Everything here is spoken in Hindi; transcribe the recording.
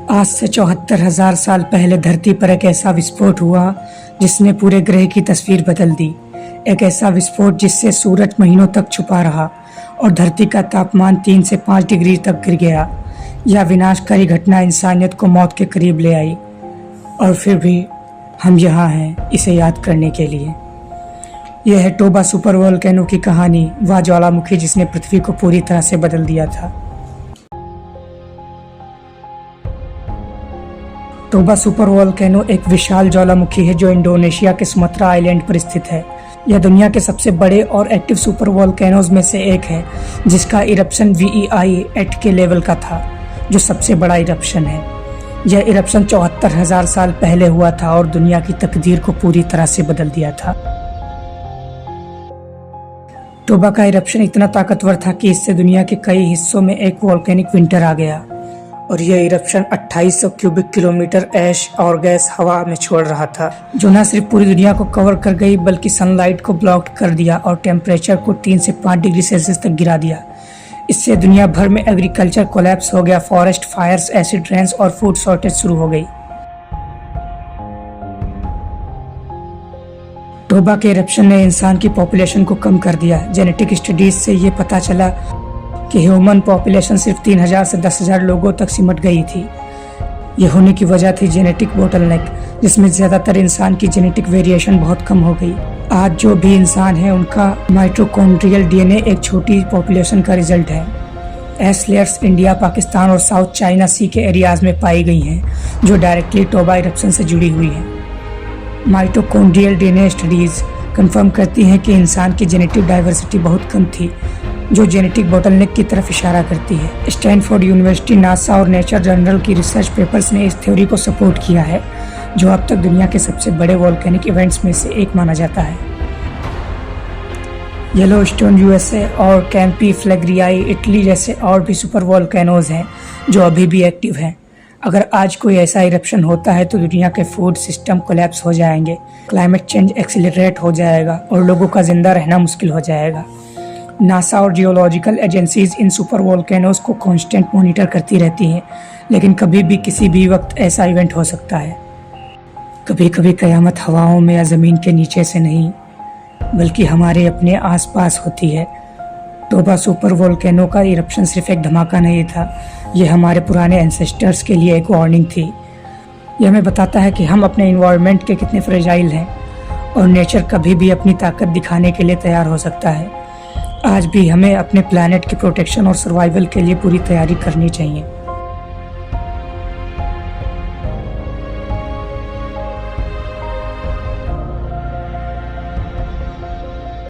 आज से 74,000 साल पहले धरती पर एक ऐसा विस्फोट हुआ जिसने पूरे ग्रह की तस्वीर बदल दी। एक ऐसा विस्फोट जिससे सूरज महीनों तक छुपा रहा और धरती का तापमान 3 से 5 डिग्री तक गिर गया। यह विनाशकारी घटना इंसानियत को मौत के करीब ले आई और फिर भी हम यहाँ हैं इसे याद करने के लिए। यह है टोबा सुपर वोल्केनो की कहानी, वह ज्वालामुखी जिसने पृथ्वी को पूरी तरह से बदल दिया था। टोबा सुपर वोल्केनो एक विशाल ज्वालामुखी है जो इंडोनेशिया के सुमात्रा आइलैंड पर स्थित है। यह दुनिया के सबसे बड़े और एक्टिव सुपर वोल्केनोज में से एक है, जिसका इरप्शन VEI-8 के लेवल का था, जो सबसे बड़ा इरप्शन है। यह इरप्शन 74,000 साल पहले हुआ था और दुनिया की तकदीर को पूरी तरह से बदल दिया था। टोबा का इरप्शन इतना ताकतवर था कि इससे दुनिया के कई हिस्सों में एक वोल्केनिक विंटर आ गया और यह इरप्शन 2800 क्यूबिक किलोमीटर ऐश और गैस हवा में छोड़ रहा था, जो न सिर्फ पूरी दुनिया को कवर कर गई बल्कि सनलाइट को ब्लॉक कर दिया और टेम्परेचर को 3 से 5 डिग्री सेल्सियस तक गिरा दिया। इससे दुनिया भर में एग्रीकल्चर कोलैप्स हो गया, फॉरेस्ट फायर्स, एसिड रेन्स और फूड शॉर्टेज शुरू हो गई। टोबा के इरप्शन ने इंसान की पॉपुलेशन को कम कर दिया। जेनेटिक स्टडीज से ये पता चला कि ह्यूमन पॉपुलेशन सिर्फ 3,000 से 10,000 लोगों तक सिमट गई थी। ये होने की वजह थी जेनेटिक बोटलनेक, जिसमें ज़्यादातर इंसान की जेनेटिक वेरिएशन बहुत कम हो गई। आज जो भी इंसान है उनका माइटोकॉन्ड्रियल DNA एक छोटी पॉपुलेशन का रिजल्ट है। ऐश लेयर्स इंडिया, पाकिस्तान और साउथ चाइना सी के एरियाज में पाई गई हैं, जो डायरेक्टली टोबा इरप्शन से जुड़ी हुई हैं। माइटोकॉन्ड्रियल DNA स्टडीज़ कंफर्म करती हैं कि इंसान की जेनेटिक डाइवर्सिटी बहुत कम थी, जो जेनेटिक बोटलनेक की तरफ इशारा करती है। स्टैनफोर्ड यूनिवर्सिटी, नासा और नेचर जर्नल की रिसर्च पेपर्स ने इस थ्योरी को सपोर्ट किया है, जो अब तक दुनिया के सबसे बड़े वोल्केनिक इवेंट्स में से एक माना जाता है। येलोस्टोन USA और कैंपी फ्लेग्रियाई इटली जैसे और भी सुपर वोल्केनोज हैं जो अभी भी एक्टिव हैं। अगर आज कोई ऐसा इरप्शन होता है तो दुनिया के फूड सिस्टम कोलैप्स हो जाएंगे, क्लाइमेट चेंज एक्सीलरेट हो जाएगा और लोगों का जिंदा रहना मुश्किल हो जाएगा। नासा और geological agencies in super volcanoes को कांस्टेंट मॉनिटर करती रहती हैं, लेकिन कभी भी किसी भी वक्त ऐसा इवेंट हो सकता है। कभी कभी कयामत हवाओं में या ज़मीन के नीचे से नहीं, बल्कि हमारे अपने आसपास होती है। टोबा सुपर वोल्केनो का इरप्शन सिर्फ एक धमाका नहीं था, ये हमारे पुराने एंसेस्टर्स के लिए एक वार्निंग थी। यह हमें बताता है कि हम अपने इन्वायरमेंट के कितने फ्रेजाइल हैं और नेचर कभी भी अपनी ताकत दिखाने के लिए तैयार हो सकता है। आज भी हमें अपने प्लैनेट की प्रोटेक्शन और सर्वाइवल के लिए पूरी तैयारी करनी चाहिए।